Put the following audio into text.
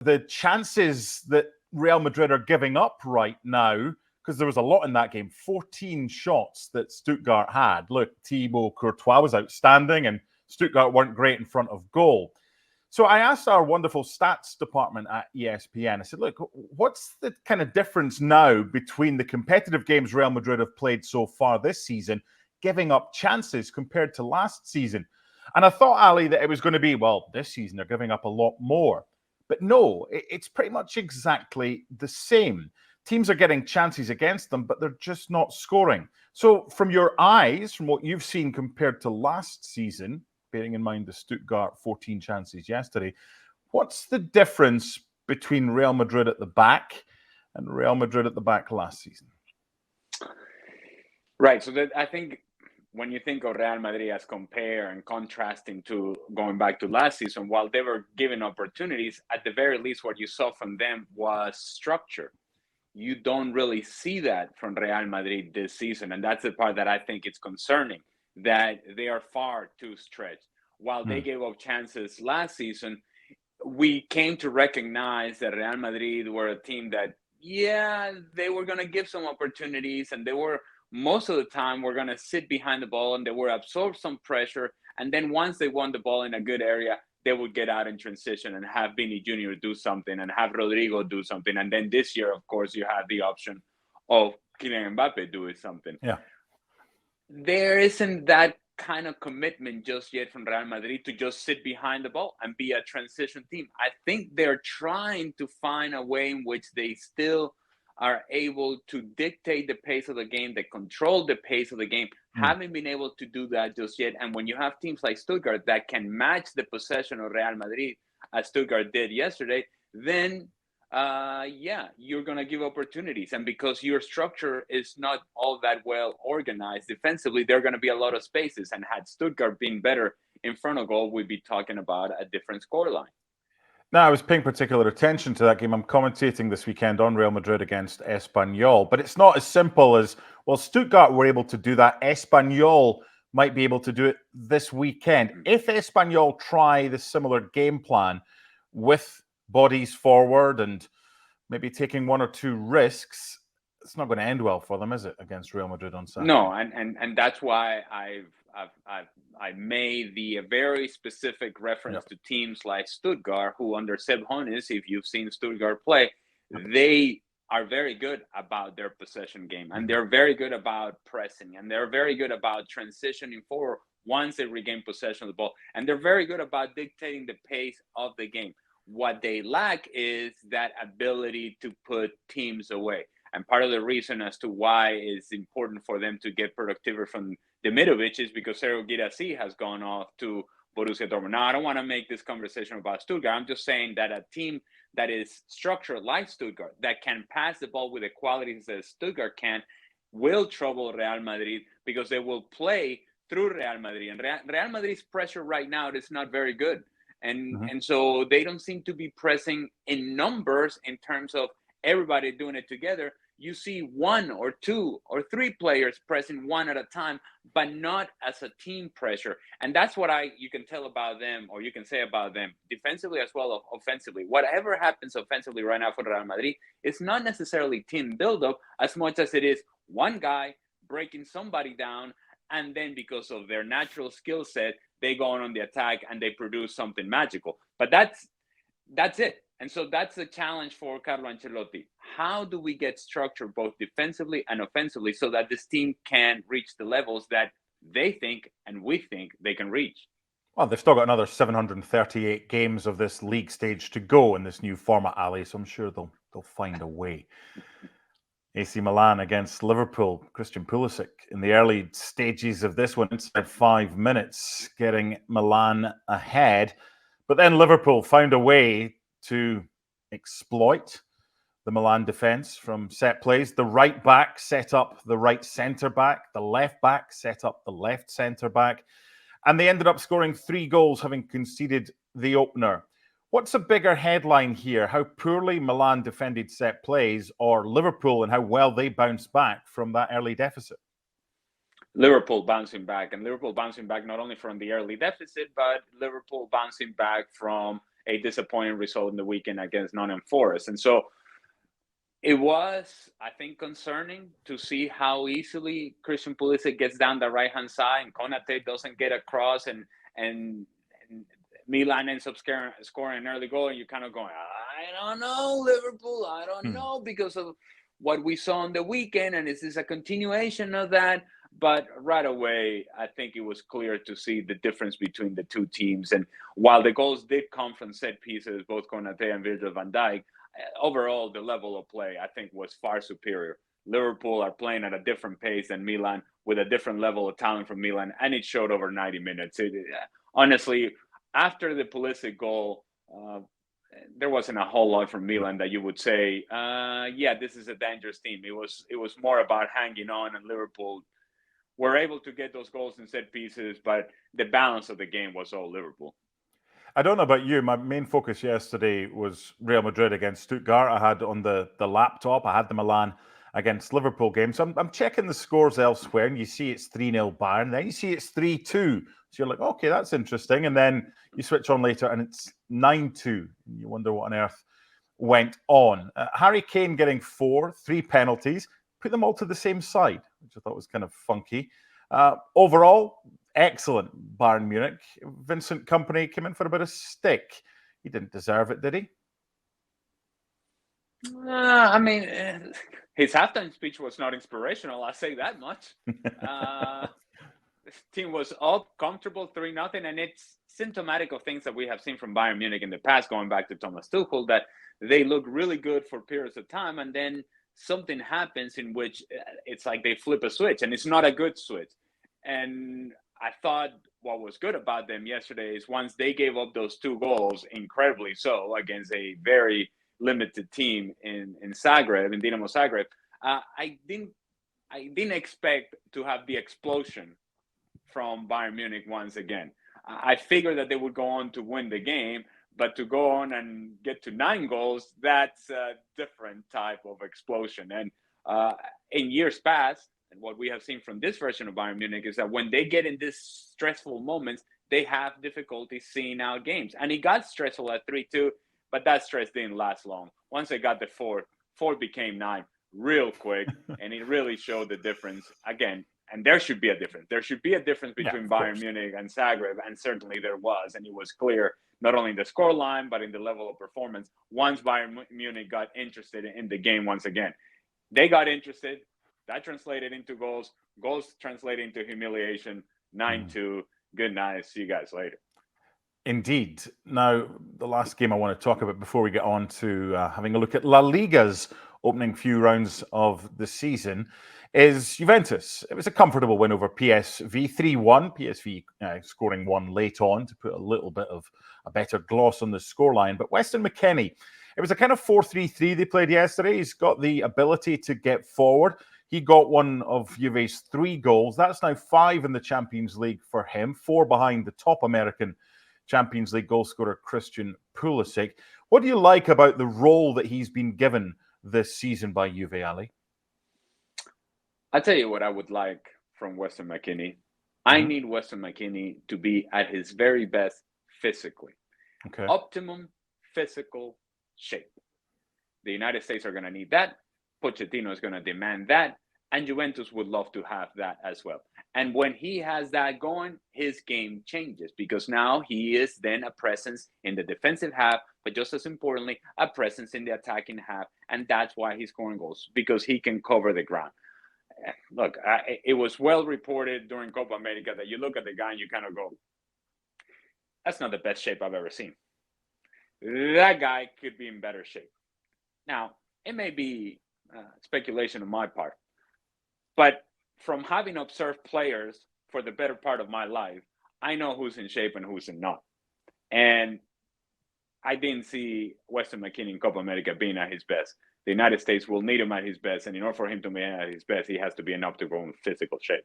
the chances that Real Madrid are giving up right now, because there was a lot in that game, 14 shots that Stuttgart had. Look, Thibaut Courtois was outstanding and Stuttgart weren't great in front of goal. So I asked our wonderful stats department at ESPN, I said, look, what's the kind of difference now between the competitive games Real Madrid have played so far this season, giving up chances compared to last season? And I thought, Ali, that it was going to be, well, this season they're giving up a lot more. But no, it's pretty much exactly the same. Teams are getting chances against them, but they're just not scoring. So from your eyes, from what you've seen compared to last season, bearing in mind the Stuttgart 14 chances yesterday, what's the difference between Real Madrid at the back and Real Madrid at the back last season? Right. So I think when you think of Real Madrid as compare and contrasting to going back to last season, while they were given opportunities, at the very least, what you saw from them was structure. You don't really see that from Real Madrid this season. And that's the part that I think is concerning, that they are far too stretched. While they gave up chances last season, we came to recognize that Real Madrid were a team that, they were going to give some opportunities, and they were, most of the time, we're going to sit behind the ball and they will absorb some pressure. And then once they won the ball in a good area, they would get out in transition and have Vinny Jr. do something and have Rodrigo do something. And then this year, of course, you have the option of Kylian Mbappe doing something. Yeah. There isn't that kind of commitment just yet from Real Madrid to just sit behind the ball and be a transition team. I think they're trying to find a way in which they still are able to dictate the pace of the game, they control the pace of the game, haven't been able to do that just yet. And when you have teams like Stuttgart that can match the possession of Real Madrid, as Stuttgart did yesterday, then you're going to give opportunities. And because your structure is not all that well organized defensively, there are going to be a lot of spaces. And had Stuttgart been better in front of goal, we'd be talking about a different scoreline. Now, I was paying particular attention to that game. I'm commentating this weekend on Real Madrid against Espanyol, but it's not as simple as, well, Stuttgart were able to do that. Espanyol might be able to do it this weekend. If Espanyol try the similar game plan with bodies forward and maybe taking one or two risks, it's not going to end well for them, is it, against Real Madrid on Saturday? No, and that's why I made the very specific reference to teams like Stuttgart, who under Seb Hones, if you've seen Stuttgart play, they are very good about their possession game, and they're very good about pressing, and they're very good about transitioning forward once they regain possession of the ball, and they're very good about dictating the pace of the game. What they lack is that ability to put teams away. And part of the reason as to why it's important for them to get productivity from Demirovic is because Sergio Guirassy has gone off to Borussia Dortmund. Now, I don't want to make this conversation about Stuttgart. I'm just saying that a team that is structured like Stuttgart, that can pass the ball with the qualities that Stuttgart can, will trouble Real Madrid because they will play through Real Madrid. And Real Madrid's pressure right now is not very good. And so they don't seem to be pressing in numbers in terms of everybody doing it together. You see one or two or three players pressing one at a time, but not as a team pressure. And that's what you can tell about them, or you can say about them defensively as well as offensively. Whatever happens offensively right now for Real Madrid, it's not necessarily team buildup as much as it is one guy breaking somebody down, and then because of their natural skill set, they go on the attack and they produce something magical. But that's it. And so that's the challenge for Carlo Ancelotti. How do we get structure both defensively and offensively so that this team can reach the levels that they think and we think they can reach? Well, they've still got another 738 games of this league stage to go in this new format, Ali, so I'm sure they'll find a way. AC Milan against Liverpool. Christian Pulisic in the early stages of this one, inside 5 minutes, getting Milan ahead. But then Liverpool found a way to exploit the Milan defence from set plays. The right back set up the right centre-back. The left back set up the left centre-back. And they ended up scoring 3 goals, having conceded the opener. What's a bigger headline here? How poorly Milan defended set plays, or Liverpool and how well they bounced back from that early deficit? Liverpool bouncing back, and Liverpool bouncing back not only from the early deficit, but Liverpool bouncing back from a disappointing result in the weekend against Nottingham Forest. And so it was, I think, concerning to see how easily Christian Pulisic gets down the right-hand side and Konate doesn't get across and Milan ends up scoring an early goal, and you're kind of going, I don't know, Liverpool, I don't know, because of what we saw on the weekend, and is this a continuation of that? But right away, I think it was clear to see the difference between the two teams. And while the goals did come from set pieces, both Konate and Virgil van Dijk, overall, the level of play, I think, was far superior. Liverpool are playing at a different pace than Milan, with a different level of talent from Milan, and it showed over 90 minutes. Honestly, after the Pulisic goal, there wasn't a whole lot from Milan that you would say, yeah, this is a dangerous team. It was more about hanging on, and Liverpool were able to get those goals in set pieces, but the balance of the game was all Liverpool. I don't know about you. My main focus yesterday was Real Madrid against Stuttgart. I had on the laptop, I had the Milan against Liverpool game. So I'm checking the scores elsewhere, and you see it's 3-0 Bayern. Then you see it's 3-2. So you're like, okay, that's interesting. And then you switch on later, and it's 9-2. And you wonder what on earth went on. Harry Kane getting 3 penalties, put them all to the same side, which I thought was kind of funky. Overall, excellent Bayern Munich. Vincent Kompany came in for a bit of stick. He didn't deserve it, did he? I mean, his halftime speech was not inspirational. I'll say that much. This team was all comfortable 3-0, and it's symptomatic of things that we have seen from Bayern Munich in the past, going back to Thomas Tuchel, that they look really good for periods of time, and then something happens in which it's like they flip a switch, and it's not a good switch. And I thought what was good about them yesterday is once they gave up those 2 goals, incredibly so, against a very limited team in Zagreb, in Dinamo Zagreb, I didn't expect to have the explosion from Bayern Munich once again. I figured that they would go on to win the game, but to go on and get to 9 goals, that's a different type of explosion. And in years past, and what we have seen from this version of Bayern Munich is that when they get in these stressful moments, they have difficulty seeing out games. And it got stressful at 3-2, but that stress didn't last long. Once they got the 4 became 9 real quick, and it really showed the difference again. And there should be a difference. There should be a difference between Bayern Munich and Zagreb, and certainly there was. And it was clear, not only in the scoreline, but in the level of performance, once Bayern Munich got interested in the game once again. They got interested. That translated into goals. Goals translated into humiliation. 9-2. Good night. See you guys later. Indeed. Now, the last game I want to talk about before we get on to having a look at La Liga's opening few rounds of the season is Juventus. It was a comfortable win over PSV, 3-1. PSV scoring 1 late on to put a little bit of a better gloss on the scoreline. But Weston McKennie, it was a kind of 4-3-3 they played yesterday. He's got the ability to get forward. He got one of Juve's 3 goals. That's now 5 in the Champions League for him, 4 behind the top American Champions League goalscorer Christian Pulisic. What do you like about the role that he's been given this season by Juve, Ali? I'll tell you what I would like from Weston McKennie. I need Weston McKennie to be at his very best physically. Okay. Optimum physical shape. The United States are going to need that. Pochettino is going to demand that. And Juventus would love to have that as well. And when he has that going, his game changes, because now he is then a presence in the defensive half, but just as importantly, a presence in the attacking half. And that's why he's scoring goals, because he can cover the ground. Look, it was well reported during Copa America that you look at the guy and you kind of go, that's not the best shape I've ever seen. That guy could be in better shape. Now, it may be speculation on my part, but from having observed players for the better part of my life, I know who's in shape and who's not. And I didn't see Weston McKennie in Copa America being at his best. The United States will need him at his best, and in order for him to be at his best, he has to be in optimal physical shape.